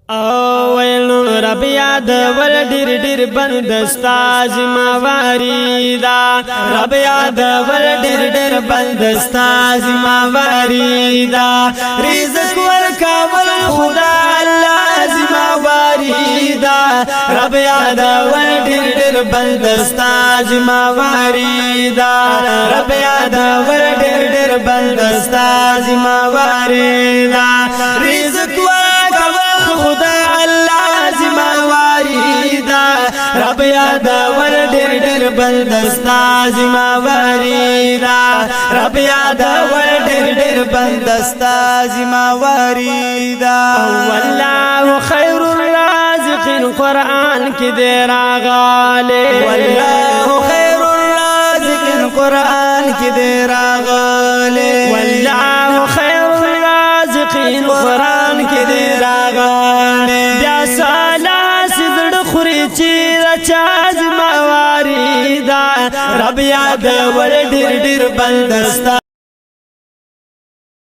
او ویلو رب یاد ول ډیر ډیر بندستا زمواري دا رب یاد ول ډیر ډیر بندستا زمواري دا رزق ورکول خدا الله زمواري دا رب یاد ول ډیر ډیر بندستا زمواري دا رب یاد ول ډیر ډیر بندستا زمواري دا رزق خدا الله زمواري دا رب یاد ور ډېر ډېر بندستا زمواري دا رب یاد ور ډېر ډېر بندستا زمواري دا والله خير الرازقين قرآن کې دې راغاله والله خير الرازقين قرآن کې دې راغاله والله خير الرازقين قرآن کې دې راغاله بیا سالاس زړه خوري چې رچا زمواري دا رب یاد ور ډېر ډېر بندستا